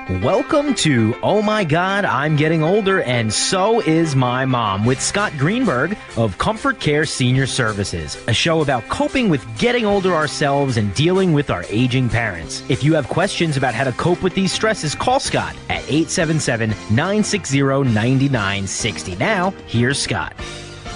Welcome to Oh My God, I'm Getting Older and So Is My Mom with Scott Greenberg of Comfort Care Senior Services, a show about coping with getting older ourselves and dealing with our aging parents. If you have questions about how to cope with these stresses, call Scott at 877-960-9960. Now, here's Scott.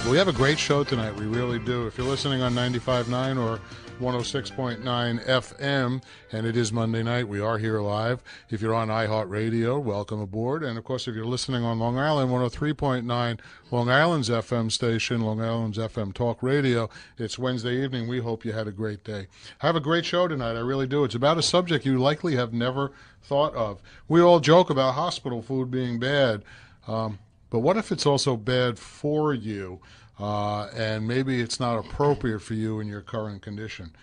We have a great show tonight. We really do. If you're listening on 95.9 or 106.9 FM, and it is Monday night, we are here live. If you're on iHeartRadio, welcome aboard. And, of course, if you're listening on Long Island, 103.9, Long Island's FM station, Long Island's FM Talk Radio, it's Wednesday evening. We hope you had a great day. I have a great show tonight. I really do. It's about a subject you likely have never thought of. We all joke about hospital food being bad, but what if it's also bad for you? And maybe it's not appropriate for you in your current condition.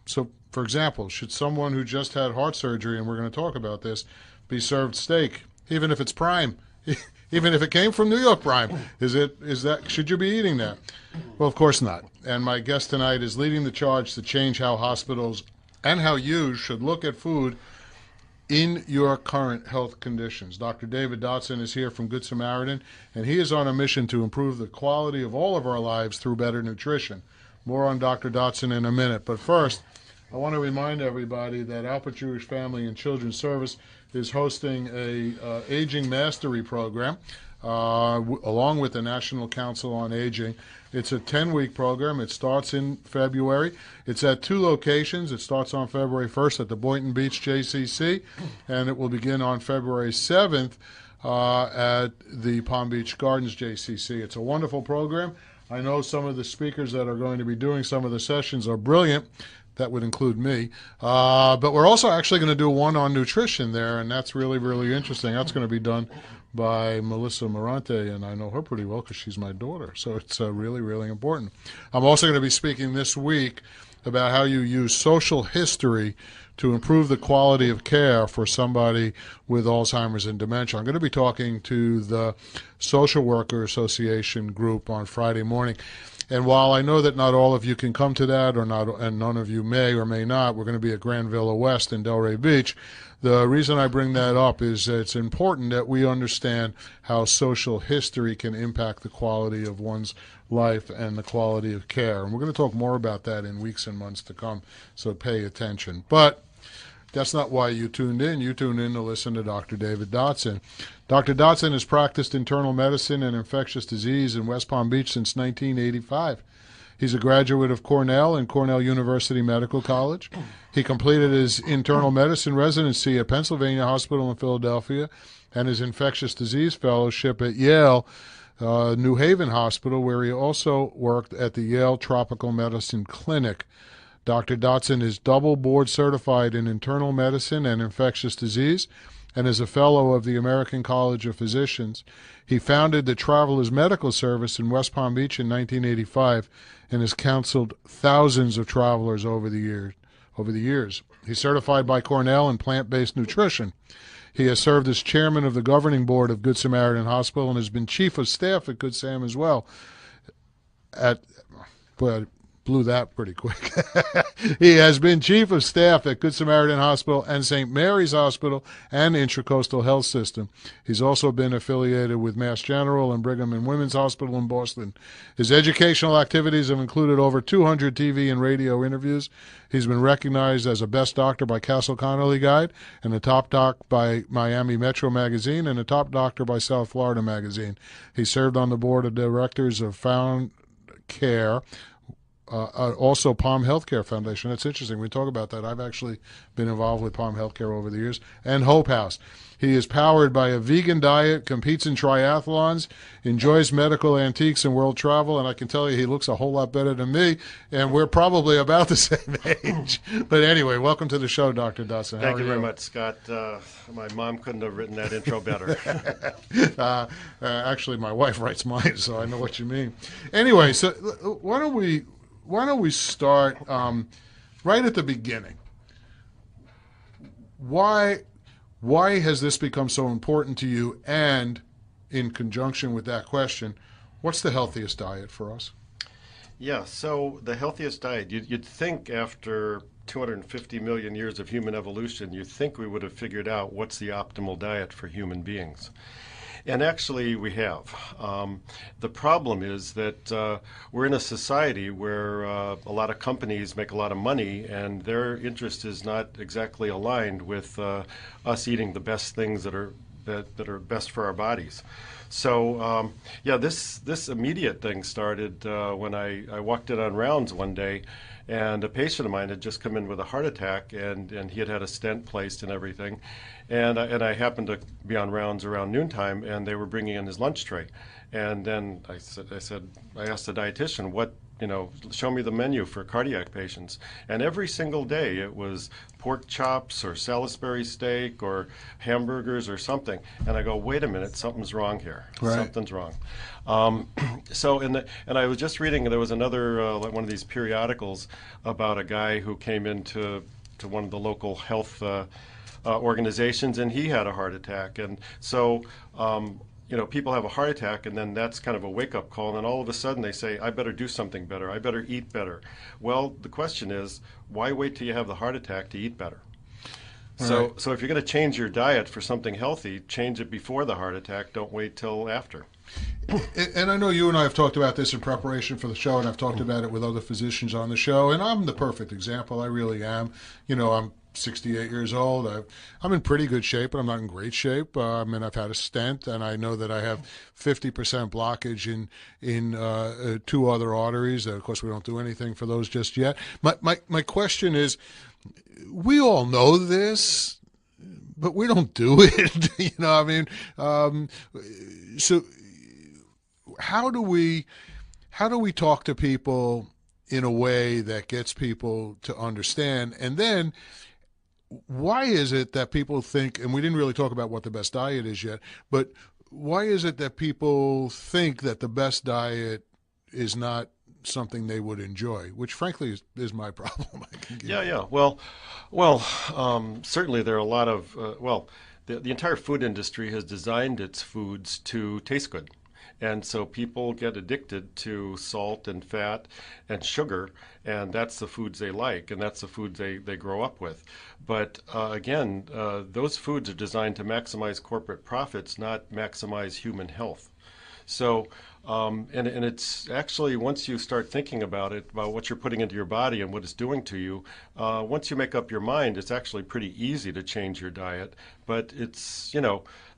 So, for example, should someone who just had heart surgery, and we're going to talk about this, be served steak, even if it's prime, even if it came from New York prime? Should you be eating that? Well, of course not. And my guest tonight is leading the charge to change how hospitals and how you should look at food in your current health conditions. Dr. David Dodson is here from Good Samaritan, and he is on a mission to improve the quality of all of our lives through better nutrition. More on Dr. Dodson in a minute. But first, I want to remind everybody that Alpert Jewish Family and Children's Service is hosting a Aging Mastery program along with the National Council on Aging. It's a 10-week program. It starts in February. It's at 2 locations. It starts on February 1st at the Boynton Beach JCC, and it will begin on February 7th at the Palm Beach Gardens JCC. It's a wonderful program. I know some of the speakers that are going to be doing some of the sessions are brilliant. That would include me. But we're also actually going to do one on nutrition there, and that's really, really interesting. That's going to be done by Melissa Morante, and I know her pretty well because she's my daughter. So it's really, really important. I'm also going to be speaking this week about how you use social history to improve the quality of care for somebody with Alzheimer's and dementia. I'm going to be talking to the Social Worker Association group on Friday morning. And while I know that not all of you can come to that, and none of you may or may not, we're going to be at Grand Villa West in Delray Beach. The reason I bring that up is that it's important that we understand how social history can impact the quality of one's life and the quality of care. And we're going to talk more about that in weeks and months to come, so pay attention. But that's not why you tuned in. You tuned in to listen to Dr. David Dodson. Dr. Dodson has practiced internal medicine and infectious disease in West Palm Beach since 1985. He's a graduate of Cornell and Cornell University Medical College. He completed his internal medicine residency at Pennsylvania Hospital in Philadelphia and his infectious disease fellowship at Yale New Haven Hospital, where he also worked at the Yale Tropical Medicine Clinic. Dr. Dodson is double board certified in internal medicine and infectious disease and is a fellow of the American College of Physicians. He founded the Travelers Medical Service in West Palm Beach in 1985 and has counseled thousands of travelers over the years. He's certified by Cornell in plant-based nutrition. He has served as chairman of the governing board of Good Samaritan Hospital and has been chief of staff at Good Sam as well. Blew that pretty quick. He has been chief of staff at Good Samaritan Hospital and St. Mary's Hospital and Intracoastal Health System. He's also been affiliated with Mass General and Brigham and Women's Hospital in Boston. His educational activities have included over 200 TV and radio interviews. He's been recognized as a best doctor by Castle Connolly Guide and a top doc by Miami Metro Magazine and a top doctor by South Florida Magazine. He served on the board of directors of Found Care, also Palm Healthcare Foundation. That's interesting. We talk about that. I've actually been involved with Palm Healthcare over the years. And Hope House. He is powered by a vegan diet, competes in triathlons, enjoys medical antiques and world travel, and I can tell you he looks a whole lot better than me, and we're probably about the same age. But anyway, welcome to the show, Dr. Dodson. Thank you very much, Scott. My mom couldn't have written that intro better. Actually, my wife writes mine, so I know what you mean. Anyway, so why don't we start right at the beginning? Why has this become so important to you? And in conjunction with that question, what's the healthiest diet for us? Yeah, so the healthiest diet, you'd think after 250 million years of human evolution, you think we would have figured out what's the optimal diet for human beings. And actually, we have. The problem is that we're in a society where a lot of companies make a lot of money, and their interest is not exactly aligned with us eating the best things that are best for our bodies. So, this immediate thing started when I walked in on rounds one day, and a patient of mine had just come in with a heart attack, and he had a stent placed and everything. And I happened to be on rounds around noontime, and they were bringing in his lunch tray. And then I asked the dietitian, show me the menu for cardiac patients. And every single day it was pork chops or Salisbury steak or hamburgers or something. And I go, wait a minute, something's wrong here. Right. Something's wrong. And I was just reading, there was another, one of these periodicals about a guy who came into one of the local health organizations, and he had a heart attack. And so, people have a heart attack, and then that's kind of a wake-up call, and then all of a sudden they say, I better do something better, I better eat better. Well, the question is, why wait till you have the heart attack to eat better? Right. So if you're going to change your diet for something healthy, change it before the heart attack, don't wait till after. And I know you and I have talked about this in preparation for the show, and I've talked about it with other physicians on the show, and I'm the perfect example. I really am. I'm 68 years old. I'm in pretty good shape, but I'm not in great shape. And I've had a stent, and I know that I have 50% blockage in two other arteries. Of course, we don't do anything for those just yet. My question is, we all know this, but we don't do it. So how do we talk to people in a way that gets people to understand? And then, why is it that people think, and we didn't really talk about what the best diet is yet, but why is it that people think that the best diet is not something they would enjoy, which frankly is my problem? Yeah. Well, certainly there are a lot of, the entire food industry has designed its foods to taste good. And so people get addicted to salt and fat and sugar, and that's the foods they like, and that's the foods they grow up with. But again, those foods are designed to maximize corporate profits, not maximize human health. So, and it's actually, once you start thinking about what you're putting into your body and what it's doing to you, once you make up your mind, it's actually pretty easy to change your diet. But it's,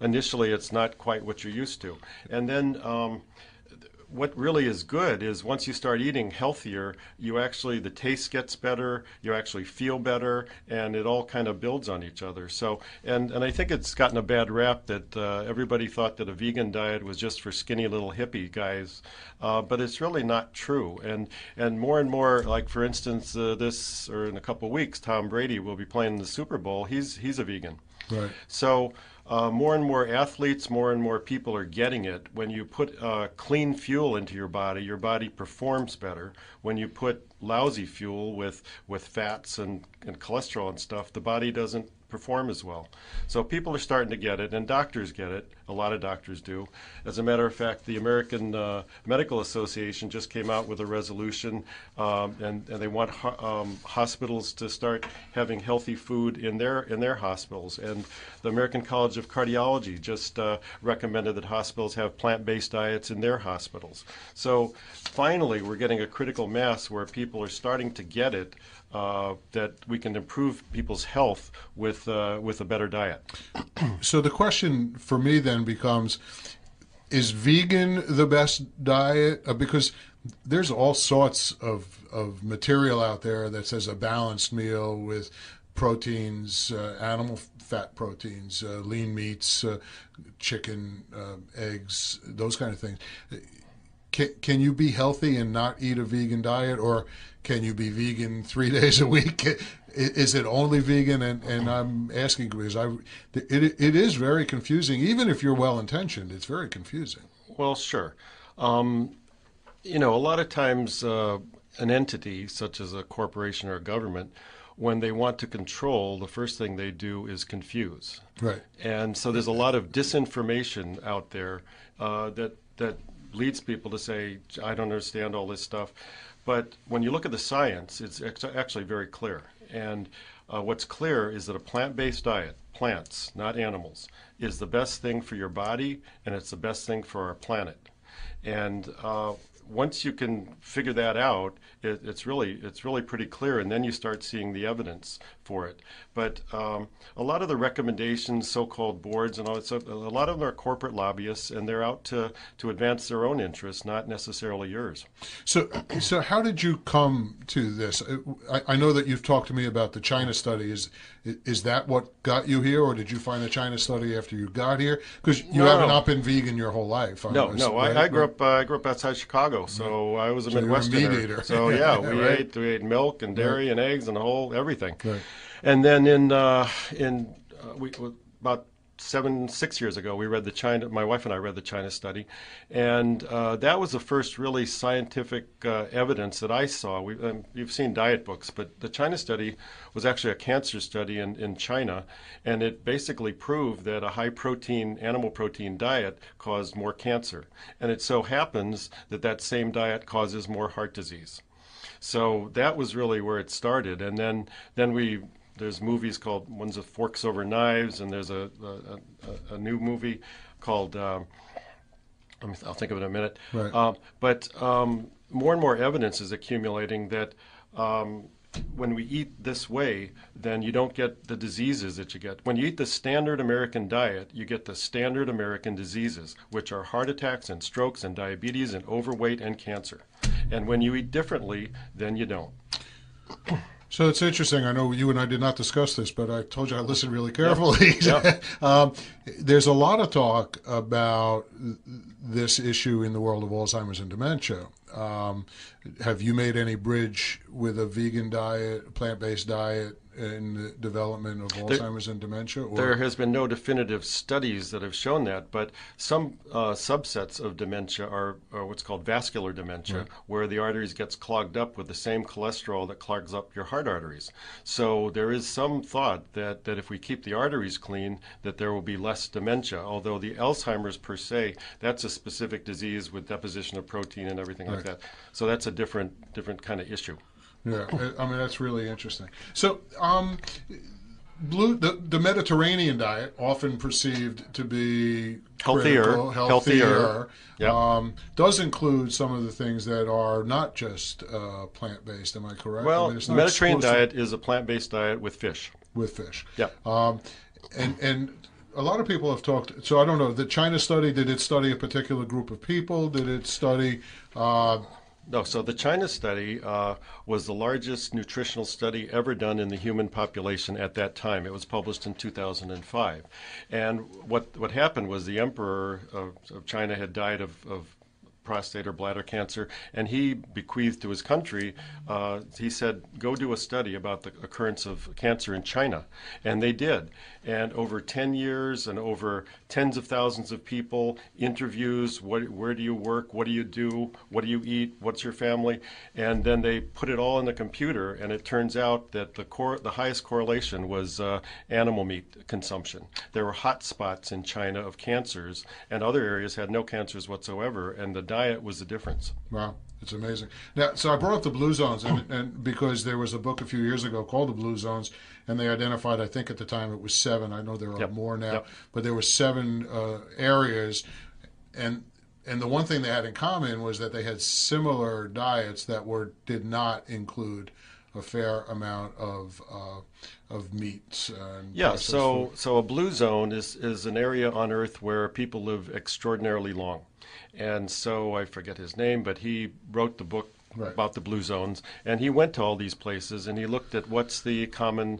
initially it's not quite what you're used to. And then what really is good is once you start eating healthier, the taste gets better, you actually feel better, and it all kind of builds on each other. So, and I think it's gotten a bad rap that everybody thought that a vegan diet was just for skinny little hippie guys, but it's really not true. And more, like for instance, in a couple of weeks, Tom Brady will be playing in the Super Bowl. He's a vegan. Right. So more and more athletes, more and more people are getting it. When you put clean fuel into your body performs better. When you put lousy fuel with fats and cholesterol and stuff, the body doesn't perform as well. So people are starting to get it, and doctors get it. A lot of doctors do. As a matter of fact, the American Medical Association just came out with a resolution, and they want hospitals to start having healthy food in their hospitals. And the American College of Cardiology just recommended that hospitals have plant-based diets in their hospitals. So finally, we're getting a critical mass where people are starting to get it, that we can improve people's health with a better diet. So the question for me then becomes, is vegan the best diet? Because there's all sorts of material out there that says a balanced meal with proteins, animal fat proteins, lean meats, chicken, eggs, those kind of things. Can you be healthy and not eat a vegan diet, or can you be vegan 3 days a week? Is it only vegan? And I'm asking because it is very confusing. Even if you're well-intentioned, it's very confusing. Well, sure. A lot of times an entity such as a corporation or a government, when they want to control, the first thing they do is confuse. Right. And so there's a lot of disinformation out there that leads people to say, I don't understand all this stuff. But when you look at the science, it's actually very clear. And what's clear is that a plant-based diet, plants, not animals, is the best thing for your body, and it's the best thing for our planet. And once you can figure that out, it's really pretty clear, and then you start seeing the evidence for it. But a lot of the recommendations, so-called boards and all that stuff, a lot of them are corporate lobbyists, and they're out to advance their own interests, not necessarily yours. So how did you come to this? I know that you've talked to me about the China study. Is that what got you here, or did you find the China study after you got here? Because you haven't not been vegan your whole life. No. I grew up outside Chicago, so I was a Midwesterner. You're a meat eater. So yeah, we right? ate milk and dairy and eggs and everything. Right. And then about 6 years ago, we read my wife and I read the China study, and that was the first really scientific evidence that I saw. You've seen diet books, but the China study was actually a cancer study in China, and it basically proved that a high-protein, animal protein diet caused more cancer. And it so happens that same diet causes more heart disease. So that was really where it started. And then there's movies called, one's of Forks Over Knives, and there's a new movie called, I'll think of it in a minute. Right. But more and more evidence is accumulating that when we eat this way, then you don't get the diseases that you get. When you eat the standard American diet, you get the standard American diseases, which are heart attacks and strokes and diabetes and overweight and cancer. And when you eat differently, then you don't. So it's interesting. I know you and I did not discuss this, but I told you I listened really carefully. Yep. There's a lot of talk about this issue in the world of Alzheimer's and dementia. Have you made any bridge with a vegan diet, plant-based diet, in the development of Alzheimer's and dementia? Or? There has been no definitive studies that have shown that, but some subsets of dementia are what's called vascular dementia, right, where the arteries gets clogged up with the same cholesterol that clogs up your heart arteries. So there is some thought that if we keep the arteries clean, that there will be less dementia, although the Alzheimer's per se, that's a specific disease with deposition of protein and everything like that. So that's a different kind of issue. Yeah, I mean, that's really interesting. So, the Mediterranean diet, often perceived to be healthier, yep, does include some of the things that are not just plant-based. Am I correct? Well, I mean, the Mediterranean diet is a plant-based diet with fish. With fish. Yeah. And a lot of people have talked, so I don't know, the China study, did it study a particular group of people? Did it study... No, so the China study was the largest nutritional study ever done in the human population at that time. It was published in 2005. And what happened was the emperor of China had died of prostate or bladder cancer, and he bequeathed to his country, he said, go do a study about the occurrence of cancer in China. And they did. And over 10 years and over tens of thousands of people, interviews, where do you work, what do you do, what do you eat, what's your family? And then they put it all in the computer, and it turns out that the highest correlation was animal meat consumption. There were hot spots in China of cancers, and other areas had no cancers whatsoever, and the diet was the difference. Wow, it's amazing. Now, so I brought up the blue zones, and because there was a book a few years ago called The Blue Zones, and they identified, I think at the time it was 7. I know there are more now, but there were 7 areas, and the one thing they had in common was that they had similar diets that did not include a fair amount of meats. And so a blue zone is an area on Earth where people live extraordinarily long. And so I forget his name, but he wrote the book about the blue zones, and he went to all these places and he looked at what's the common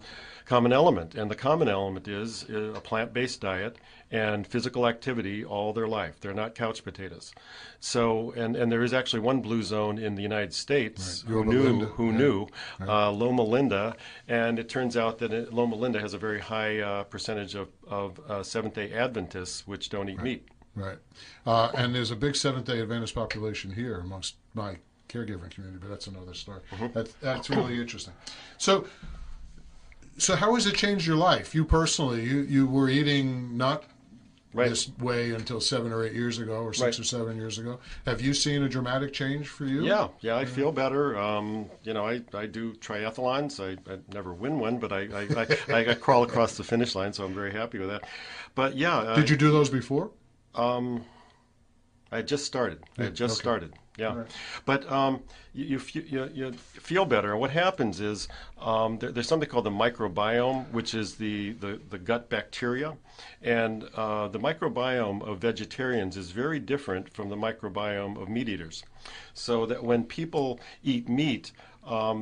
element, and the common element is a plant-based diet and physical activity all their life. They're not couch potatoes. So, and there is actually one blue zone in the United States who knew Loma Linda, and it turns out that Loma Linda has a very high percentage of Seventh-day Adventists which don't eat meat. Right. And there's a big Seventh-day Adventist population here amongst my caregiving community, but that's another story. Mm-hmm. That's really interesting. So how has it changed your life? You personally, you were eating not this way until 7 or 8 years ago, or 6 or 7 years ago. Have you seen a dramatic change for you? Yeah, I feel better. I do triathlons. I never win one, but I crawl across the finish line, so I'm very happy with that. But yeah. Did you do those before? I just started. Started. Yeah, Right. but you feel better. And what happens is there's something called the microbiome, which is the gut bacteria, and the microbiome of vegetarians is very different from the microbiome of meat eaters. So that when people eat meat,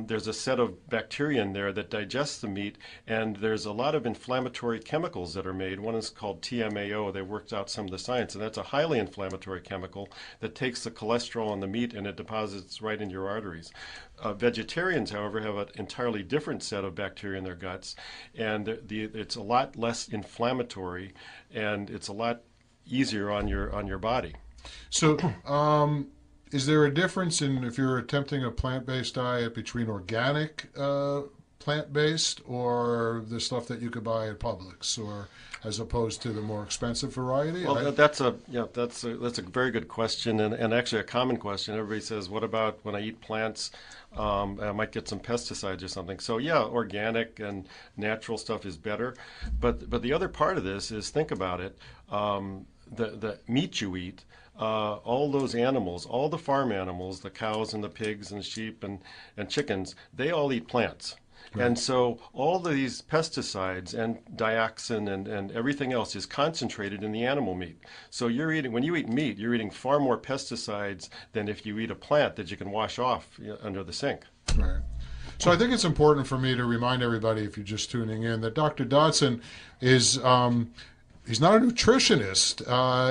there's a set of bacteria in there that digests the meat, and there's a lot of inflammatory chemicals that are made. One is called TMAO. They worked out some of the science, and that's a highly inflammatory chemical that takes the cholesterol in the meat and it deposits right in your arteries. Vegetarians, however, have an entirely different set of bacteria in their guts, and it's a lot less inflammatory, and it's a lot easier on your body. So, is there a difference in, if you're attempting a plant-based diet, between organic plant-based or the stuff that you could buy at Publix, or as opposed to the more expensive variety? Well, that's a very good question, and actually a common question. Everybody says, "What about when I eat plants? I might get some pesticides or something." So yeah, organic and natural stuff is better, but the other part of this is, think about it. The meat you eat. All those animals, all the farm animals, the cows and the pigs and sheep and chickens, they all eat plants. Right. And so all these pesticides and dioxin and everything else is concentrated in the animal meat. So when you eat meat, you're eating far more pesticides than if you eat a plant that you can wash off under the sink. Right. So I think it's important for me to remind everybody, if you're just tuning in, that Dr. Dodson is... he's not a nutritionist.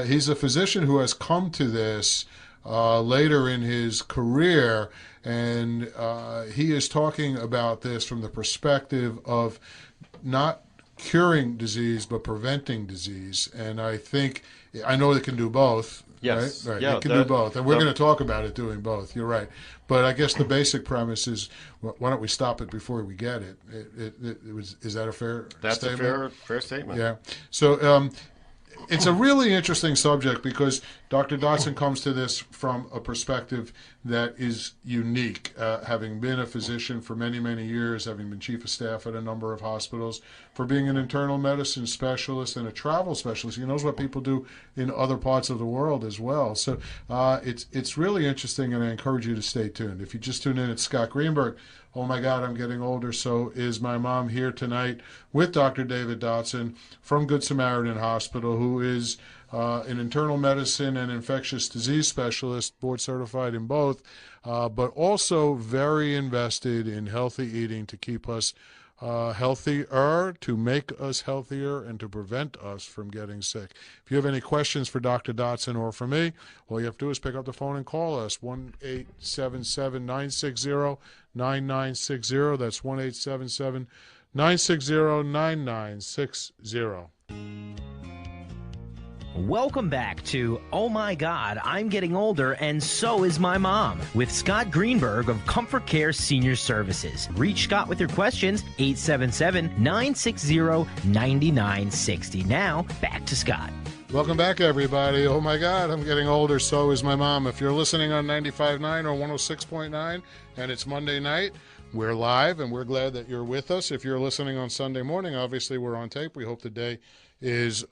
He's a physician who has come to this later in his career, and he is talking about this from the perspective of not curing disease, but preventing disease. And I know it can do both. Yes. Right. Yeah, it can do both. And we're going to talk about it doing both. You're right. But I guess the basic premise is, why don't we stop it before we get it? Is that a fair statement? That's a fair statement. Yeah. So it's a really interesting subject, because Dr. Dodson comes to this from a perspective that is unique, having been a physician for many, many years, having been chief of staff at a number of hospitals, for being an internal medicine specialist and a travel specialist. He knows what people do in other parts of the world as well. So it's really interesting, and I encourage you to stay tuned. If you just tune in, it's Scott Greenberg. Oh my God, I'm getting older, so is my mom, here tonight with Dr. David Dodson from Good Samaritan Hospital, who is an internal medicine and infectious disease specialist, board certified in both, but also very invested in healthy eating to keep us healthier, to make us healthier, and to prevent us from getting sick. If you have any questions for Dr. Dodson or for me, all you have to do is pick up the phone and call us, 1-877-960-9960. That's 1-877-960-9960. Welcome back to Oh My God, I'm Getting Older and So Is My Mom with Scott Greenberg of Comfort Care Senior Services. Reach Scott with your questions, 877-960-9960. Now, back to Scott. Welcome back, everybody. Oh my God, I'm getting older, so is my mom. If you're listening on 95.9 or 106.9 and it's Monday night, we're live and we're glad that you're with us. If you're listening on Sunday morning, obviously we're on tape. We hope the day is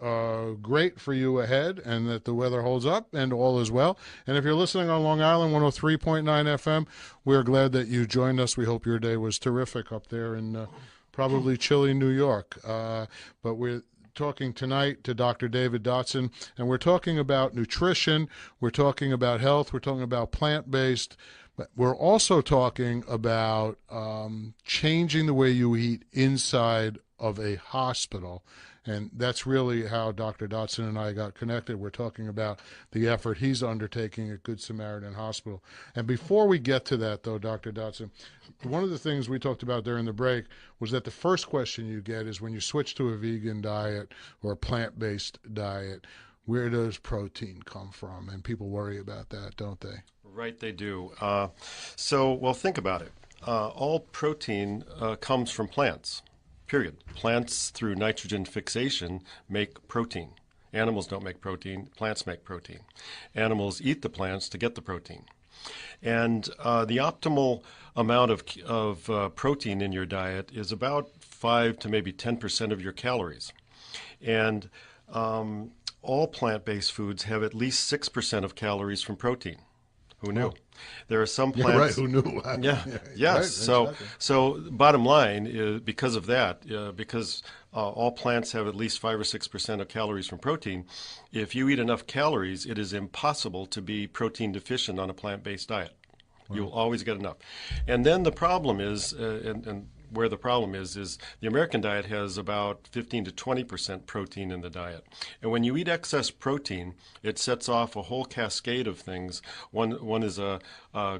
great for you ahead and that the weather holds up and all is well. And if you're listening on Long Island, 103.9 FM, we're glad that you joined us. We hope your day was terrific up there in probably chilly New York. But we're talking tonight to Dr. David Dodson, and we're talking about nutrition, we're talking about health, we're talking about plant-based, but we're also talking about changing the way you eat inside of a hospital. And that's really how Dr. Dodson and I got connected. We're talking about the effort he's undertaking at Good Samaritan Hospital. And before we get to that, though, Dr. Dodson, one of the things we talked about during the break was that the first question you get is, when you switch to a vegan diet or a plant-based diet, where does protein come from? And people worry about that, don't they? Right, they do. Well, think about it. All protein comes from plants. Period. Plants, through nitrogen fixation, make protein. Animals don't make protein. Plants make protein. Animals eat the plants to get the protein. And the optimal amount of protein in your diet is about 5 to maybe 10% of your calories. And all plant-based foods have at least 6% of calories from protein. Who knew? Oh. There are some plants. Yeah, right. Who knew? Yeah. Yes. Right, So bottom line is because of that, because all plants have at least 5 or 6% of calories from protein. If you eat enough calories, it is impossible to be protein deficient on a plant-based diet. Wow. You'll always get enough. And then the problem is, and where the problem is the American diet has about 15 to 20% protein in the diet. And when you eat excess protein, it sets off a whole cascade of things. One is a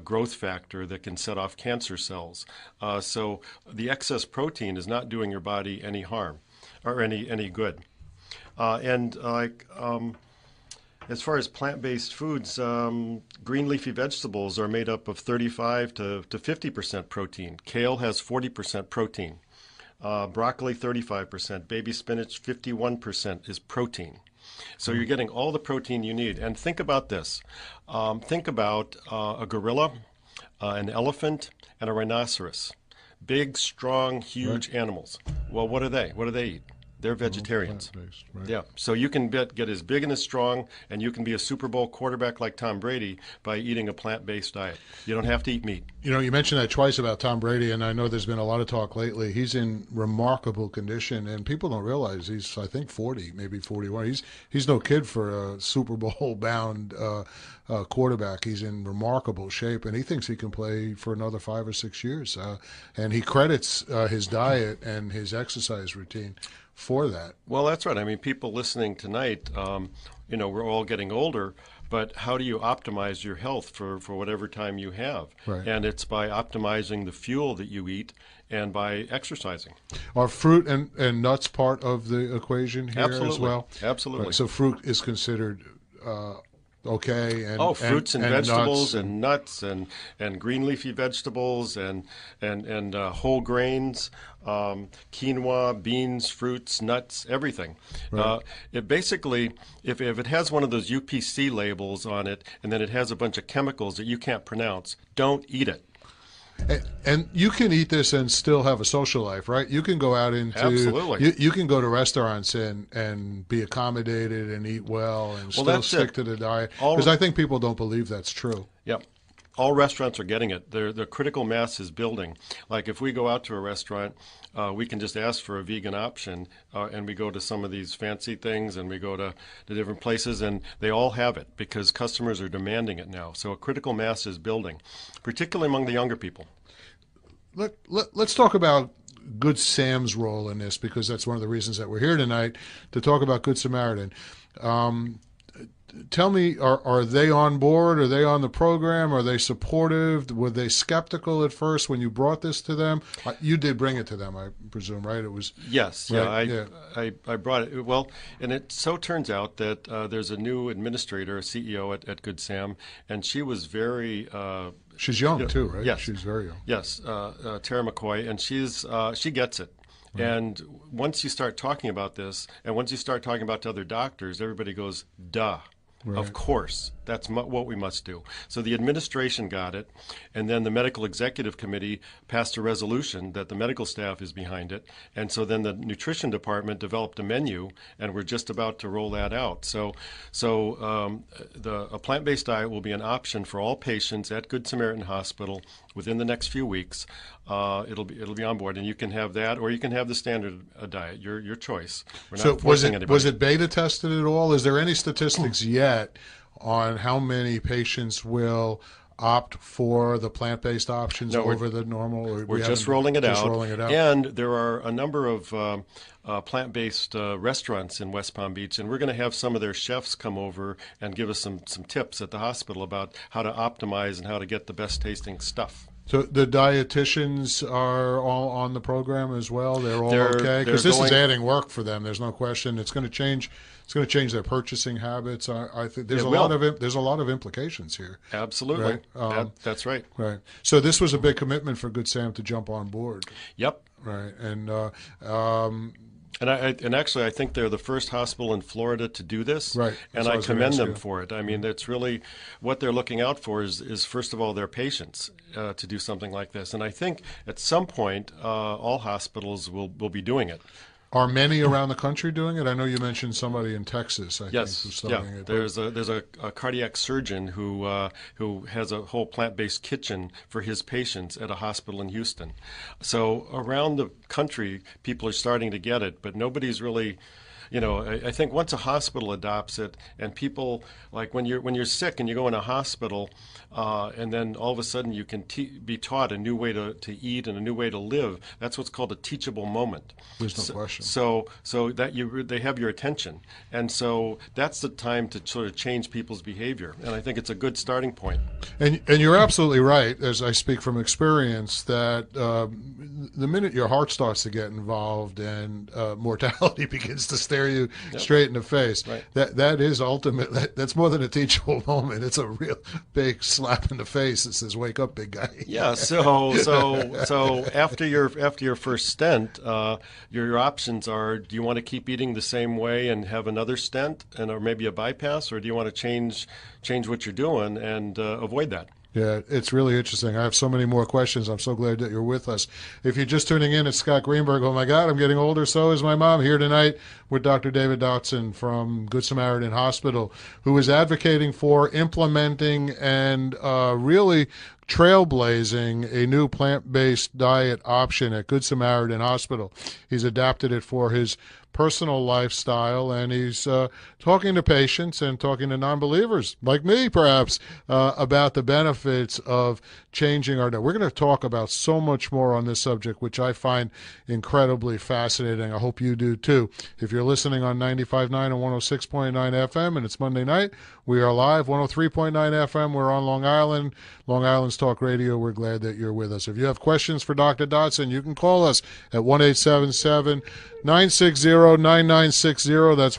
growth factor that can set off cancer cells. So the excess protein is not doing your body any harm or any good. As far as plant-based foods, green leafy vegetables are made up of 35 to 50% protein. Kale has 40% protein. Broccoli, 35%. Baby spinach, 51% is protein. So you're getting all the protein you need. And think about this. Think about a gorilla, an elephant, and a rhinoceros. Big, strong, huge animals. Well, what are they? What do they eat? They're vegetarians. Right. Yeah, so you can get as big and as strong, and you can be a Super Bowl quarterback like Tom Brady by eating a plant-based diet. You don't have to eat meat. You know, you mentioned that twice about Tom Brady, and I know there's been a lot of talk lately. He's in remarkable condition, and people don't realize he's, I think, 40, maybe 41. He's no kid for a Super Bowl-bound quarterback. He's in remarkable shape, and he thinks he can play for another 5 or 6 years. And he credits his diet and his exercise routine for that. Well, that's right. I mean, people listening tonight, we're all getting older, but how do you optimize your health for whatever time you have? Right. And it's by optimizing the fuel that you eat and by exercising. Are fruit and nuts part of the equation here Absolutely. as well? Absolutely. Right. So fruit is considered okay, and fruits and vegetables nuts and nuts and green leafy vegetables and whole grains, quinoa, beans, fruits, nuts, everything. Right. It basically, if it has one of those UPC labels on it and then it has a bunch of chemicals that you can't pronounce, don't eat it. And you can eat this and still have a social life, right? You can go out into Absolutely. You can go to restaurants and be accommodated and eat well and still stick to the diet. Because I think people don't believe that's true. Yep. All restaurants are getting it. The critical mass is building. Like if we go out to a restaurant, we can just ask for a vegan option, and we go to some of these fancy things, and we go to the different places, and they all have it because customers are demanding it now. So a critical mass is building, particularly among the younger people. Let's talk about Good Sam's role in this, because that's one of the reasons that we're here tonight, to talk about Good Samaritan. Tell me, are they on board? Are they on the program? Are they supportive? Were they skeptical at first when you brought this to them? You did bring it to them, I presume, right? It was yes, right? I brought it. Well, and it so turns out that there's a new administrator, a CEO at Good Sam, and she was very. She's young too, right? Yes, she's very young. Yes, Tara McCoy, and she gets it. Right. And once you start talking about this, and once you start talking about to other doctors, everybody goes, duh. Right. Of course, that's what we must do. So the administration got it, and then the medical executive committee passed a resolution that the medical staff is behind it, and so then the nutrition department developed a menu, and we're just about to roll that out. So a plant-based diet will be an option for all patients at Good Samaritan Hospital within the next few weeks. It'll be on board, and you can have that, or you can have the standard diet. Your choice. We're not forcing anybody. Was it beta tested at all? Is there any statistics yet on how many patients will opt for the plant-based options over the normal? Or we're just rolling it out. And there are a number of plant-based restaurants in West Palm Beach, and we're going to have some of their chefs come over and give us some tips at the hospital about how to optimize and how to get the best tasting stuff. So the dietitians are all on the program as well. They're all okay, because this is adding work for them. There's no question. It's going to change. It's going to change their purchasing habits. I think there's a lot of implications here. Absolutely, right? That's right. Right. So this was a big commitment for Good Sam to jump on board. Yep. Right. And And actually, I think they're the first hospital in Florida to do this, Right. And That's what I I was gonna commend ask them you. for it. I mean, it's really what they're looking out for is first of all their patients to do something like this. And I think at some point, all hospitals will be doing it. Are many around the country doing it? I know you mentioned somebody in Texas, I think, Yes, who's yeah. starting it. There's a cardiac surgeon who has a whole plant-based kitchen for his patients at a hospital in Houston. So around the country, people are starting to get it, but nobody's really. I think once a hospital adopts it, and people like when you're sick and you go in a hospital, and then all of a sudden you can be taught a new way to eat and a new way to live. That's what's called a teachable moment. There's no question. So that they have your attention, and so that's the time to sort of change people's behavior. And I think it's a good starting point. And you're absolutely right, as I speak from experience, that the minute your heart starts to get involved and mortality begins to stare you straight in the face, Right. that is ultimate. That's more than a teachable moment. It's a real big slap in the face that says, "Wake up, big guy." Yeah. So after your first stent, your options are: do you want to keep eating the same way and have another stent or maybe a bypass, or do you want to change what you're doing and avoid that? Yeah, it's really interesting. I have so many more questions. I'm so glad that you're with us. If you're just tuning in, it's Scott Greenberg. Oh, my God, I'm getting older. So is my mom. Here tonight with Dr. David Dodson from Good Samaritan Hospital, who is advocating for implementing and really trailblazing a new plant-based diet option at Good Samaritan Hospital. He's adapted it for his personal lifestyle, and he's talking to patients and talking to non-believers like me, perhaps, about the benefits of changing our diet. We're going to talk about so much more on this subject, which I find incredibly fascinating. I hope you do too. If you're listening on 95.9 and 106.9 FM, and it's Monday night, we are live, 103.9 FM. We're on Long Island, Long Island's Talk Radio. We're glad that you're with us. If you have questions for Dr. Dodson, you can call us at 1-877-960-9960. That's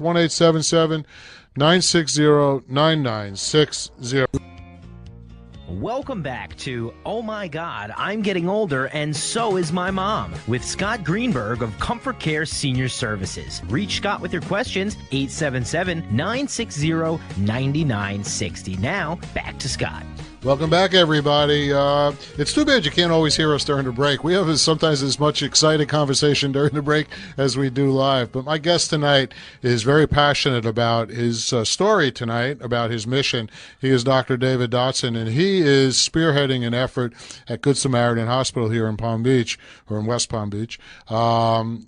1-877-960-9960. Welcome back to Oh My God, I'm Getting Older and So Is My Mom with Scott Greenberg of Comfort Care Senior Services. Reach Scott with your questions, 877-960-9960. Now, back to Scott. Welcome back, everybody. It's too bad you can't always hear us during the break. We have sometimes as much exciting conversation during the break as we do live. But my guest tonight is very passionate about his story tonight, about his mission. He is Dr. David Dodson, and he is spearheading an effort at Good Samaritan Hospital here in Palm Beach, or in West Palm Beach, to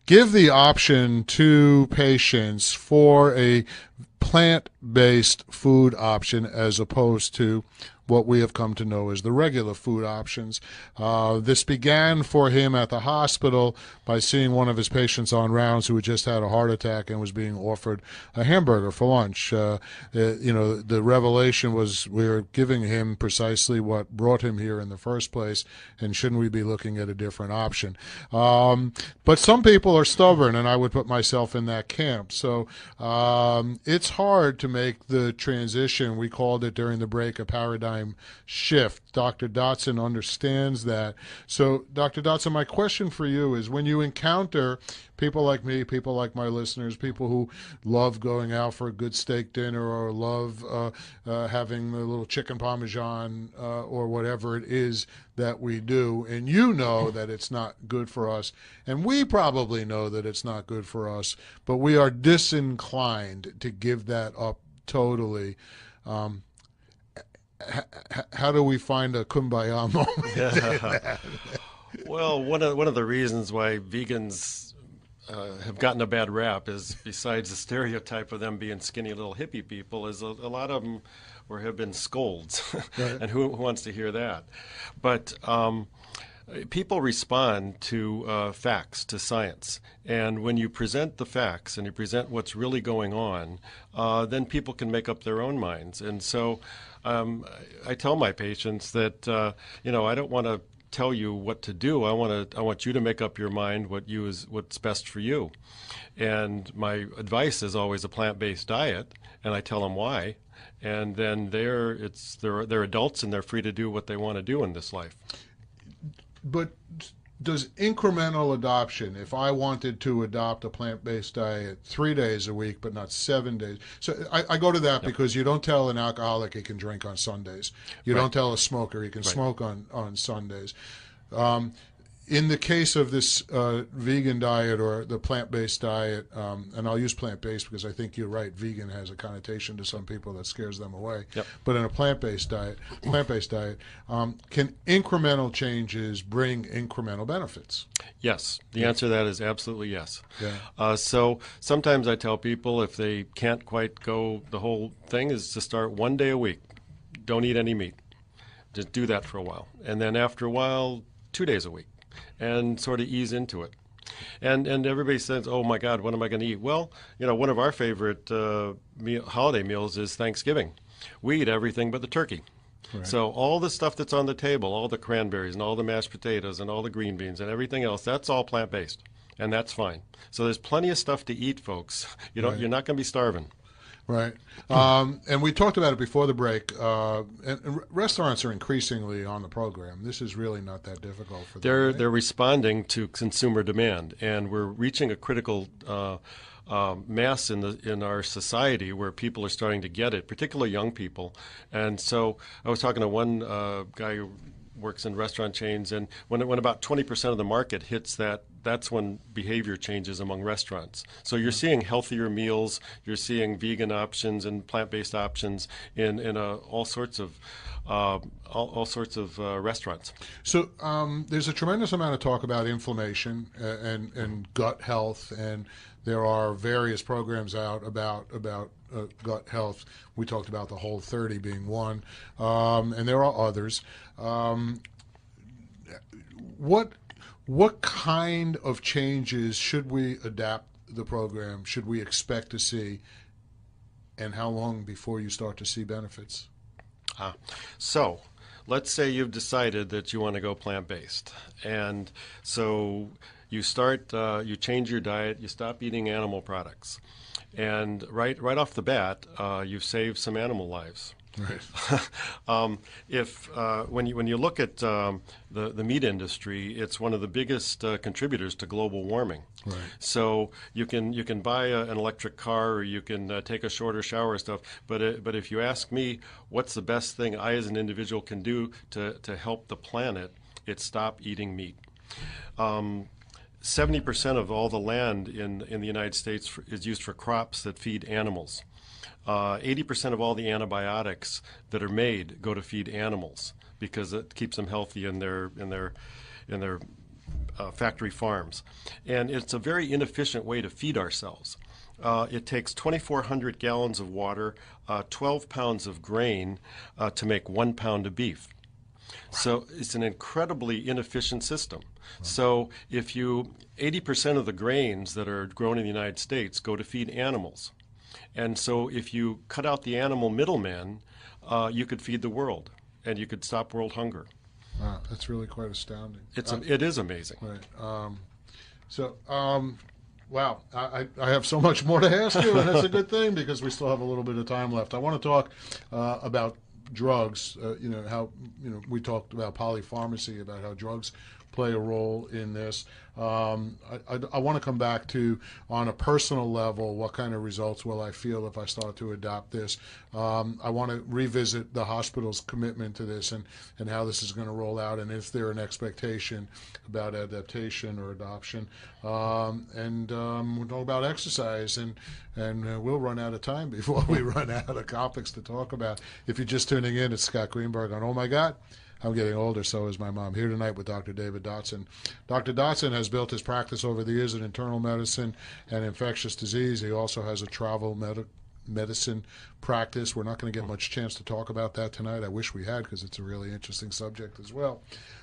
give the option to patients for a plant-based food option as opposed to what we have come to know as the regular food options. This began for him at the hospital by seeing one of his patients on rounds who had just had a heart attack and was being offered a hamburger for lunch. The revelation was we're giving him precisely what brought him here in the first place, and shouldn't we be looking at a different option? But some people are stubborn, and I would put myself in that camp. So it's hard to make the transition. We called it during the break a paradigm shift. Dr. Dodson understands that. So, Dr. Dodson, my question for you is, when you encounter people like me, people like my listeners, people who love going out for a good steak dinner or love having a little chicken parmesan or whatever it is that we do, and you know that it's not good for us, and we probably know that it's not good for us, but we are disinclined to give that up totally. How do we find a kumbaya moment? Yeah. Well, one of the reasons why vegans have gotten a bad rap is, besides the stereotype of them being skinny little hippie people, is a lot of them have been scolds, Right. and who wants to hear that? But people respond to facts, to science. And when you present the facts and you present what's really going on, then people can make up their own minds. And so I tell my patients that, I don't want to tell you what to do. I want you to make up your mind what's best for you. And my advice is always a plant-based diet, and I tell them why. And then they're adults and they're free to do what they want to do in this life. But does incremental adoption, if I wanted to adopt a plant-based diet 3 days a week but not 7 days, so I go to that because you don't tell an alcoholic he can drink on Sundays. You don't tell a smoker he can smoke on Sundays. In the case of this vegan diet or the plant-based diet, and I'll use plant-based because I think you're right, vegan has a connotation to some people that scares them away. But in a plant-based diet, can incremental changes bring incremental benefits? Yes. The answer to that is absolutely yes. So sometimes I tell people if they can't quite go the whole thing is to start 1 day a week. Don't eat any meat. Just do that for a while. And then after a while, 2 days a week. And sort of ease into it. And everybody says, oh, my God, what am I going to eat? Well, one of our favorite holiday meals is Thanksgiving. We eat everything but the turkey. So all the stuff that's on the table, all the cranberries and all the mashed potatoes and all the green beans and everything else, that's all plant-based. And that's fine. So there's plenty of stuff to eat, folks. You're not going to be starving. Right. And we talked about it before the break. And restaurants are increasingly on the program. This is really not that difficult for them. They're responding to consumer demand, and we're reaching a critical mass in our society where people are starting to get it, particularly young people. And so I was talking to one guy who works in restaurant chains, and when about 20% of the market hits that's when behavior changes among restaurants. So you're seeing healthier meals, you're seeing vegan options and plant-based options in all sorts of restaurants. So there's a tremendous amount of talk about inflammation and gut health, and there are various programs out about gut health. We talked about the Whole30 being one, and there are others. What kind of changes should we adapt the program? Should we expect to see, and how long before you start to see benefits? So let's say you've decided that you want to go plant-based, and so you change your diet, you stop eating animal products, and right off the bat, you've saved some animal lives. Right. When you look at the meat industry, it's one of the biggest contributors to global warming. Right. So you can buy an electric car, or you can take a shorter shower and stuff. But if you ask me, what's the best thing I as an individual can do to help the planet? It's stop eating meat. 70% of all the land in the United States is used for crops that feed animals. 80% of all the antibiotics that are made go to feed animals because it keeps them healthy in their factory farms. And it's a very inefficient way to feed ourselves. It takes 2,400 gallons of water, 12 pounds of grain to make 1 pound of beef. So it's an incredibly inefficient system. So if 80% of the grains that are grown in the United States go to feed animals. And so if you cut out the animal middleman, you could feed the world, and you could stop world hunger. Wow, that's really quite astounding. It is amazing. Right. Wow, I have so much more to ask you, and that's a good thing because we still have a little bit of time left. I want to talk about drugs. How we talked about polypharmacy, about how drugs play a role in this. I want to come back to, on a personal level, what kind of results will I feel if I start to adopt this. I want to revisit the hospital's commitment to this and how this is going to roll out, and is there an expectation about adaptation or adoption. We'll talk about exercise, and we'll run out of time before we run out of topics to talk about. If you're just tuning in, it's Scott Greenberg on Oh My God, I'm Getting Older, So Is My Mom. Here tonight with Dr. David Dodson. Dr. Dodson has built his practice over the years in internal medicine and infectious disease. He also has a travel medicine practice. We're not going to get much chance to talk about that tonight. I wish we had, because it's a really interesting subject as well.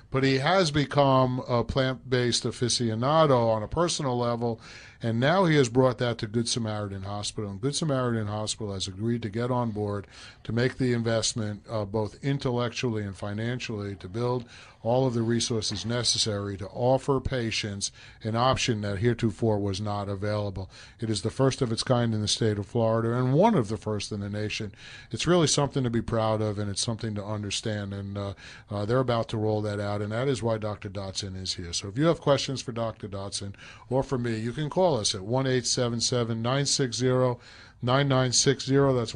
But he has become a plant-based aficionado on a personal level, and now he has brought that to Good Samaritan Hospital. And Good Samaritan Hospital has agreed to get on board to make the investment both intellectually and financially to build all of the resources necessary to offer patients an option that heretofore was not available. It is the first of its kind in the state of Florida, and one of the first in the nation. It's really something to be proud of, and it's something to understand, and they're about to roll that out about, and that is why Dr. Dodson is here. So if you have questions for Dr. Dodson or for me, you can call us at 1-877-960-9960. That's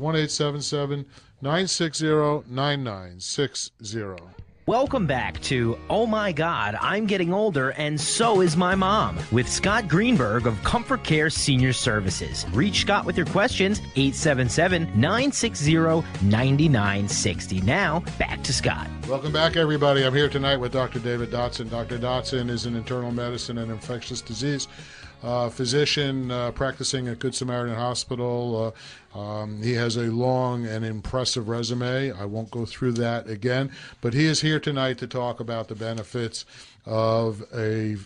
1-877-960-9960. Welcome back to Oh My God, I'm Getting Older and So Is My Mom with Scott Greenberg of Comfort Care Senior Services. Reach Scott with your questions, 877-960-9960. Now, back to Scott. Welcome back, everybody. I'm here tonight with Dr. David Dodson. Dr. Dodson is an internal medicine and infectious disease physician practicing at Good Samaritan Hospital. He has a long and impressive resume. I won't go through that again, but he is here tonight to talk about the benefits of a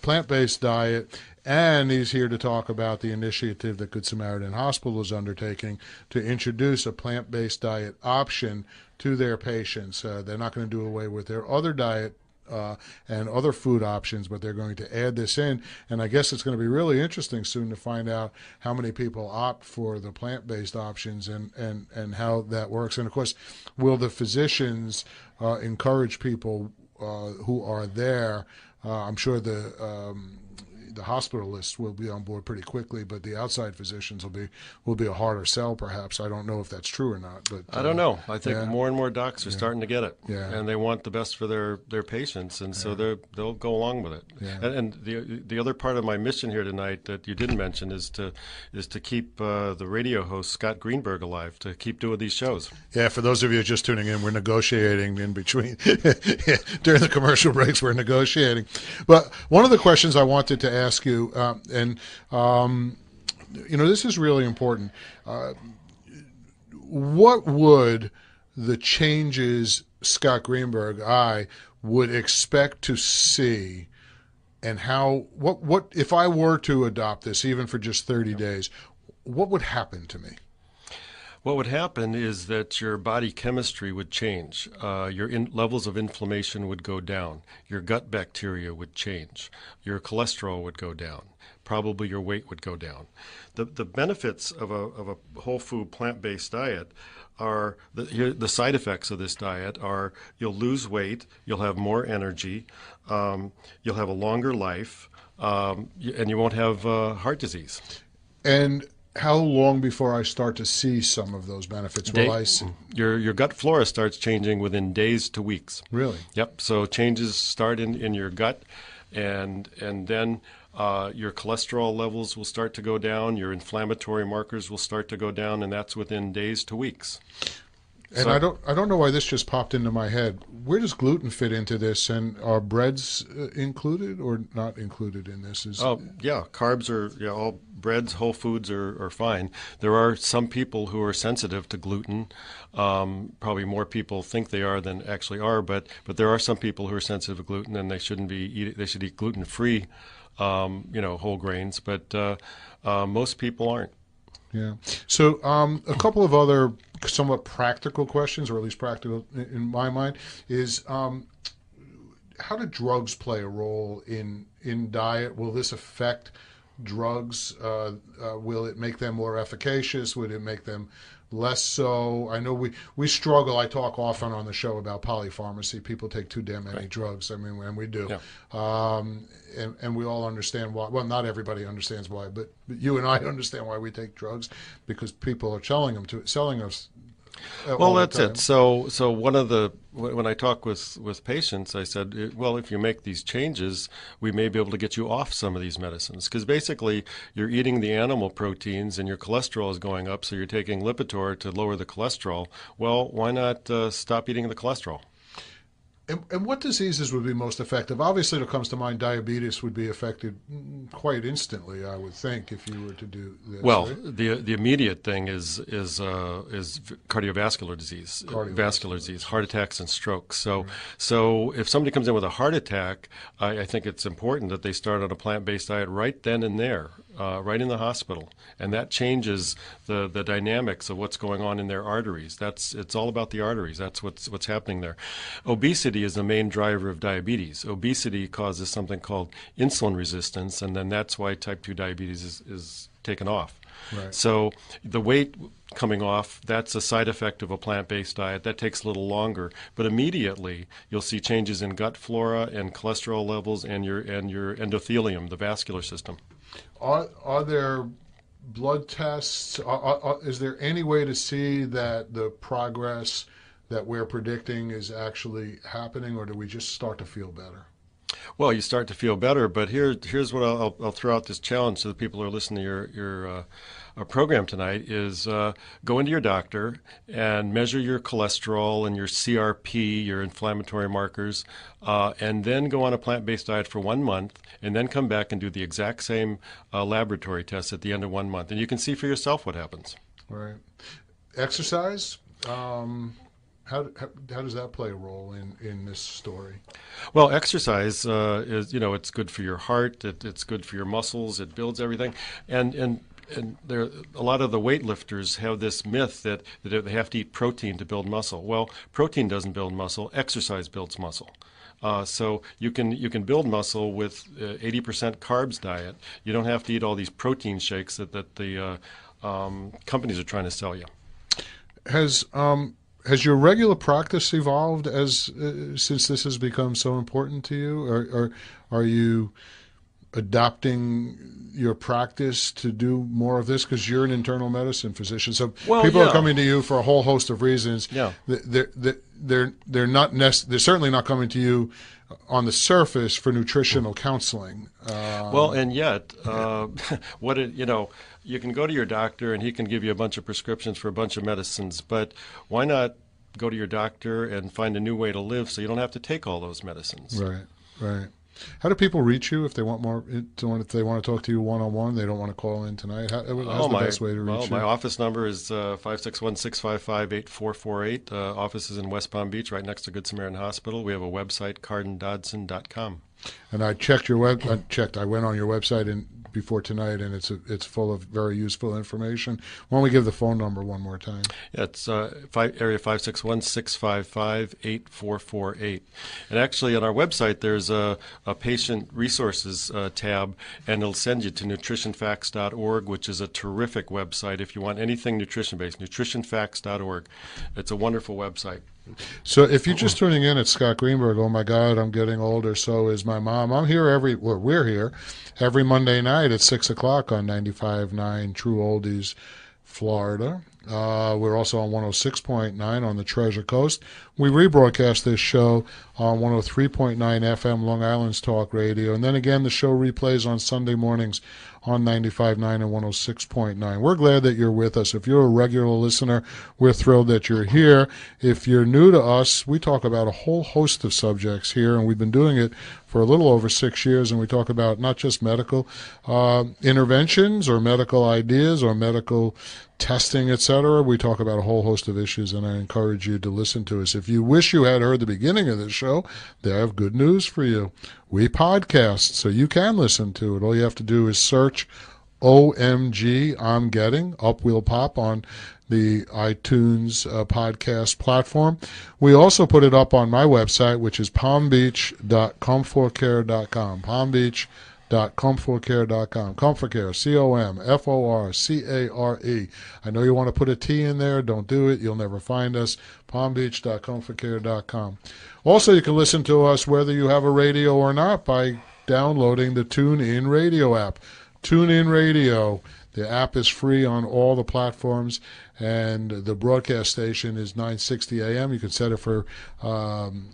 plant-based diet, and he's here to talk about the initiative that Good Samaritan Hospital is undertaking to introduce a plant-based diet option to their patients. They're not going to do away with their other diet and other food options, but they're going to add this in. And I guess it's going to be really interesting soon to find out how many people opt for the plant-based options and how that works. And of course, will the physicians encourage people who are there? I'm sure the hospitalists will be on board pretty quickly, but the outside physicians will be a harder sell, perhaps. I don't know if that's true or not. But I don't know. I think more and more docs are starting to get it, Yeah. and they want the best for their patients, and so they'll go along with it. Yeah. And the other part of my mission here tonight that you didn't mention is to keep the radio host Scott Greenberg alive, to keep doing these shows. Yeah, for those of you just tuning in, we're negotiating in between. During the commercial breaks, we're negotiating. But one of the questions I wanted to ask you, this is really important. What would the changes Scott Greenberg, I would expect to see, and what if I were to adopt this, even for just 30 days, what would happen to me? What would happen is that your body chemistry would change. Your levels of inflammation would go down. Your gut bacteria would change. Your cholesterol would go down. Probably your weight would go down. The benefits of a whole food plant-based diet are the side effects of this diet are you'll lose weight, you'll have more energy, you'll have a longer life, and you won't have heart disease. And how long before I start to see some of those benefits? Your gut flora starts changing within days to weeks. Really? Yep. So changes start in your gut, and then your cholesterol levels will start to go down. Your inflammatory markers will start to go down, and that's within days to weeks. And I don't know why this just popped into my head. Where does gluten fit into this? And are breads included or not included in this? Carbs are all breads, whole foods are fine. There are some people who are sensitive to gluten. Probably more people think they are than actually are, but there are some people who are sensitive to gluten, and they shouldn't be they should eat gluten-free, whole grains. But most people aren't. Yeah. So a couple of other somewhat practical questions, or at least practical in my mind, is how do drugs play a role in diet? Will this affect drugs? Will it make them more efficacious? Would it make them less so? I know we struggle. I talk often on the show about polypharmacy. People take too damn many drugs. I mean, and we do. Yeah. And we all understand why. Well, not everybody understands why, but you and I understand why we take drugs, because people are selling us. Well, that's it. So when I talk with patients, I said, well, if you make these changes, we may be able to get you off some of these medicines, because basically you're eating the animal proteins and your cholesterol is going up, so you're taking Lipitor to lower the cholesterol. Well, why not stop eating the cholesterol? And what diseases would be most effective? Obviously, it comes to mind diabetes would be affected quite instantly, I would think, if you were to do this. Well, right? the immediate thing is cardiovascular disease, vascular disease, heart attacks and strokes. So if somebody comes in with a heart attack, I think it's important that they start on a plant-based diet right then and there, right in the hospital, and that changes the dynamics of what's going on in their arteries. It's all about the arteries. That's what's happening there. Obesity is the main driver of diabetes. Obesity causes something called insulin resistance, and then that's why type 2 diabetes is taken off. Right. So the weight coming off, that's a side effect of a plant-based diet. That takes a little longer, but immediately you'll see changes in gut flora and cholesterol levels and your endothelium, the vascular system. Are there blood tests? Is there any way to see that the progress that we're predicting is actually happening, or do we just start to feel better? Well, you start to feel better, but here's what I'll throw out this challenge to the people who are listening to your program tonight is go into your doctor and measure your cholesterol and your CRP, your inflammatory markers, and then go on a plant-based diet for 1 month, and then come back and do the exact same laboratory tests at the end of 1 month, and you can see for yourself what happens. Right. Exercise. How does that play a role in this story? Well, exercise is, it's good for your heart. It's good for your muscles. It builds everything. And there, a lot of the weightlifters have this myth that they have to eat protein to build muscle. Well, protein doesn't build muscle. Exercise builds muscle. So you can build muscle with 80% carbs diet. You don't have to eat all these protein shakes that the companies are trying to sell you. Has your regular practice evolved since this has become so important to you? Or are you adopting your practice to do more of this? Because you're an internal medicine physician, so people are coming to you for a whole host of reasons. Yeah, they're certainly not coming to you on the surface for nutritional counseling. And yet, you can go to your doctor and he can give you a bunch of prescriptions for a bunch of medicines, but why not go to your doctor and find a new way to live so you don't have to take all those medicines? Right. How do people reach you if they want more? If they want to talk to you one-on-one, they don't want to call in tonight. How's the best way to reach you? My office number is 561-655-8448. Office is in West Palm Beach, right next to Good Samaritan Hospital. We have a website, cardendodson.com. And I checked your web. I went on your website before tonight, and it's full of very useful information. Why don't we give the phone number one more time? Yeah, it's area 561-655-8448. And actually, on our website, there's a patient resources tab, and it'll send you to nutritionfacts.org, which is a terrific website if you want anything nutrition-based. Nutritionfacts.org. It's a wonderful website. So if you're just tuning in, it's Scott Greenberg. Oh my God, I'm getting older. So is my mom. We're here every Monday night at 6 o'clock on 95.9 True Oldies, Florida. We're also on 106.9 on the Treasure Coast. We rebroadcast this show on 103.9 FM Long Island's Talk Radio. And then again, the show replays on Sunday mornings on 95.9 and 106.9. We're glad that you're with us. If you're a regular listener, we're thrilled that you're here. If you're new to us, we talk about a whole host of subjects here, and we've been doing it for a little over 6 years, and we talk about not just medical interventions or medical ideas or medical testing, etc. We talk about a whole host of issues, and I encourage you to listen to us. If you wish you had heard the beginning of this show, they have good news for you. We podcast, so you can listen to it. All you have to do is search OMG I'm Getting, up will pop on the iTunes podcast platform. We also put it up on my website, which is palmbeach.comfortcare.com. palmbeach.comfortcare.com. Comfortcare, COMFORCARE. I know you want to put a T in there. Don't do it. You'll never find us. palmbeach.comfortcare.com. Also, you can listen to us whether you have a radio or not by downloading the TuneIn Radio app. TuneIn Radio. The app is free on all the platforms, and the broadcast station is 960 a.m. You can set it for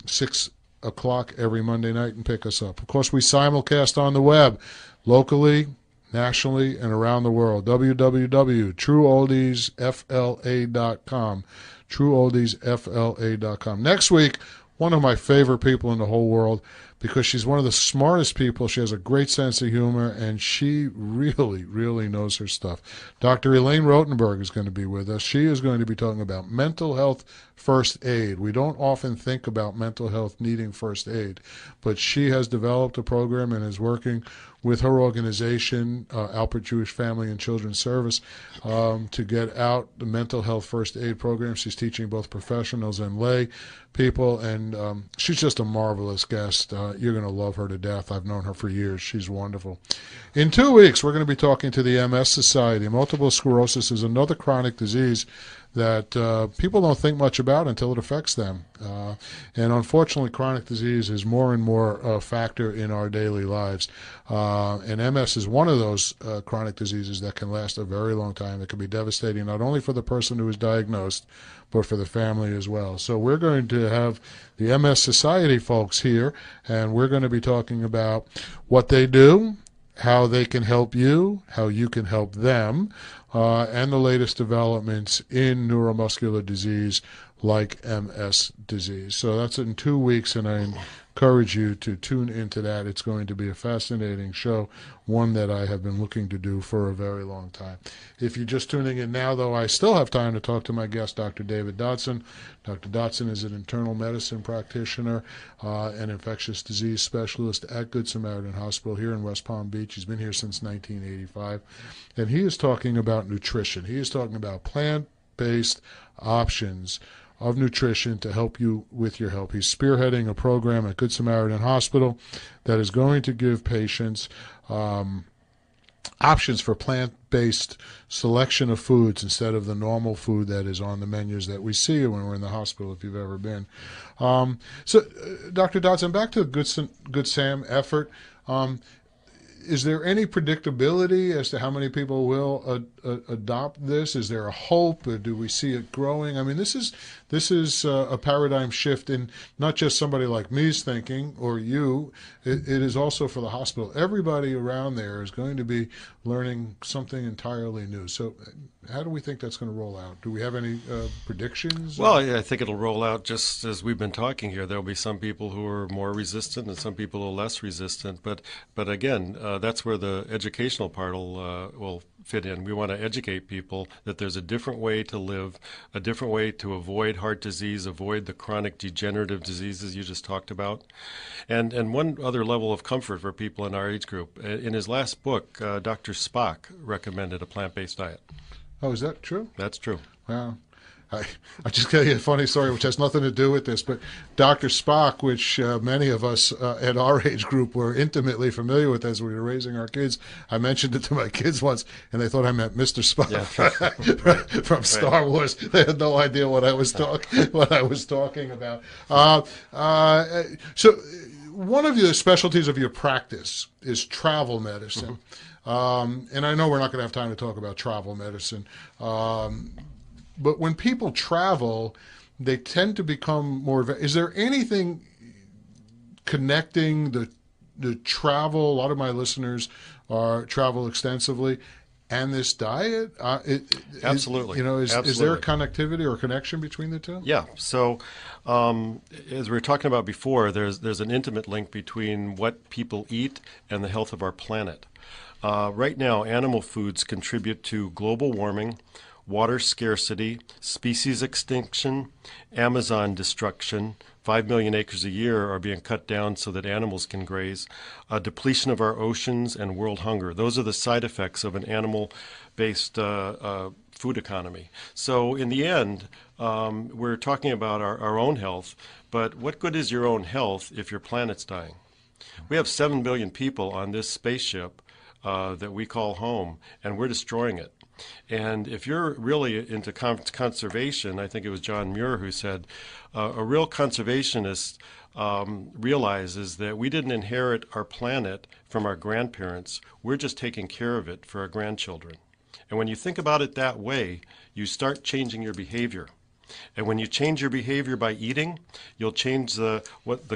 6 o'clock every Monday night and pick us up. Of course, we simulcast on the web, locally, nationally, and around the world. www.trueoldiesfla.com. trueoldiesfla.com. Next week, one of my favorite people in the whole world, because she's one of the smartest people. She has a great sense of humor, and she really, really knows her stuff. Dr. Elaine Rotenberg is going to be with us. She is going to be talking about mental health first aid. We don't often think about mental health needing first aid, but she has developed a program and is working with her organization, Alpert Jewish Family and Children's Service, to get out the mental health first aid program. She's teaching both professionals and lay. people, and she's just a marvelous guest. You're going to love her to death. I've known her for years. She's wonderful. In 2 weeks, we're going to be talking to the MS Society. Multiple sclerosis is another chronic disease that people don't think much about until it affects them. And unfortunately, chronic disease is more and more a factor in our daily lives. And MS is one of those chronic diseases that can last a very long time. It can be devastating not only for the person who is diagnosed, but for the family as well. So we're going to have the MS Society folks here, and we're going to be talking about what they do, how they can help you, how you can help them, and the latest developments in neuromuscular disease like MS disease. So that's in 2 weeks, and I encourage you to tune into that. It's going to be a fascinating show, one that I have been looking to do for a very long time. If you're just tuning in now, though, I still have time to talk to my guest, Dr. David Dodson. Dr. Dodson is an internal medicine practitioner, an infectious disease specialist at Good Samaritan Hospital here in West Palm Beach. He's been here since 1985, and he is talking about nutrition. He is talking about plant-based options of nutrition to help you with your health. He's spearheading a program at Good Samaritan Hospital that is going to give patients options for plant-based selection of foods instead of the normal food that is on the menus that we see when we're in the hospital, if you've ever been. Dr. Dodson, back to the Good Sam effort. Is there any predictability as to how many people will adopt this? Is there a hope? Or do we see it growing? I mean, this is a paradigm shift in not just somebody like me's thinking or you. It is also for the hospital. Everybody around there is going to be learning something entirely new. So how do we think that's going to roll out? Do we have any predictions? Well, I think it'll roll out just as we've been talking here. There'll be some people who are more resistant and some people who are less resistant. But again, that's where the educational part will fit in. We want to educate people that there's a different way to live, a different way to avoid heart disease, avoid the chronic degenerative diseases you just talked about. And one other level of comfort for people in our age group. In his last book, Dr. Spock recommended a plant-based diet. Oh, is that true? That's true. Wow. I just tell you a funny story, which has nothing to do with this, but Dr. Spock, which many of us at our age group were intimately familiar with as we were raising our kids, I mentioned it to my kids once, and they thought I meant Mr. Spock from Star Wars. They had no idea what I was talking about. So one of the specialties of your practice is travel medicine. And I know we're not going to have time to talk about travel medicine. But when people travel, they tend to become more. Is there anything connecting the travel? A lot of my listeners travel extensively, and this diet. Absolutely. Is there a connectivity or connection between the two? Yeah. So, as we were talking about before, there's an intimate link between what people eat and the health of our planet. Right now, animal foods contribute to global warming, water scarcity, species extinction, Amazon destruction. 5 million acres a year are being cut down so that animals can graze, depletion of our oceans, and world hunger. Those are the side effects of an animal-based food economy. So in the end, we're talking about our own health, but what good is your own health if your planet's dying? We have 7 billion people on this spaceship that we call home, and we're destroying it. And if you're really into conservation, I think it was John Muir who said, a real conservationist realizes that we didn't inherit our planet from our grandparents. We're just taking care of it for our grandchildren. And when you think about it that way, you start changing your behavior. And when you change your behavior by eating, you'll change the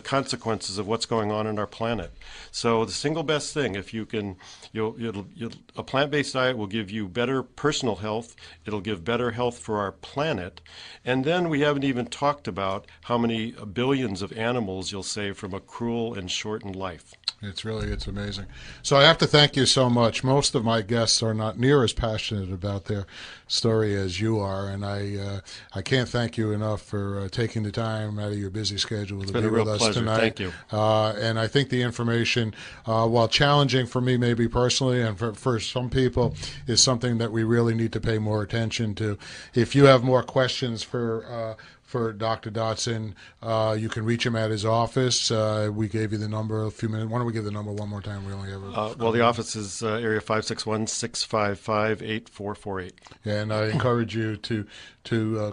consequences of what's going on in our planet. So the single best thing, if you can, a plant-based diet will give you better personal health. It'll give better health for our planet. And then we haven't even talked about how many billions of animals you'll save from a cruel and shortened life. It's amazing. So I have to thank you so much. Most of my guests are not near as passionate about their story as you are, and I can't thank you enough for taking the time out of your busy schedule to be with us tonight. Thank you. And I think the information, while challenging for me maybe personally and for some people, is something that we really need to pay more attention to. If you have more questions for for Dr. Dodson. You can reach him at his office. We gave you the number a few minutes. Why don't we give the number one more time? We only have well, the office is area 561-655-8448. And I encourage you to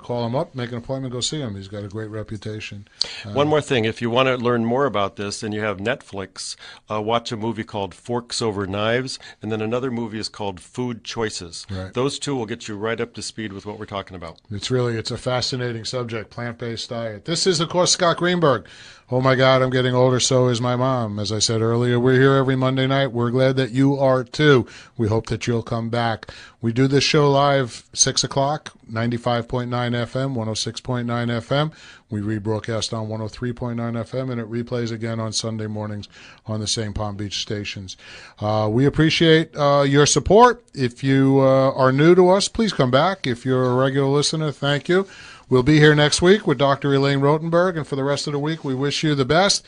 call him up, make an appointment, go see him. He's got a great reputation. One more thing, if you want to learn more about this and you have Netflix, watch a movie called Forks Over Knives, and then another movie is called Food Choices. Right. Those two will get you right up to speed with what we're talking about. It's a fascinating subject, plant-based diet. This is, of course, Scott Greenberg. Oh, my God, I'm getting older, so is my mom. As I said earlier, we're here every Monday night. We're glad that you are, too. We hope that you'll come back. We do this show live 6 o'clock, 95.9 FM, 106.9 FM. We rebroadcast on 103.9 FM, and it replays again on Sunday mornings on the same Palm Beach stations. We appreciate your support. If you are new to us, please come back. If you're a regular listener, thank you. We'll be here next week with Dr. Elaine Rotenberg, and for the rest of the week, we wish you the best.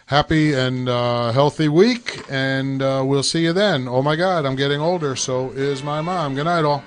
Happy and healthy week, and we'll see you then. Oh, my God, I'm getting older, so is my mom. Good night, all.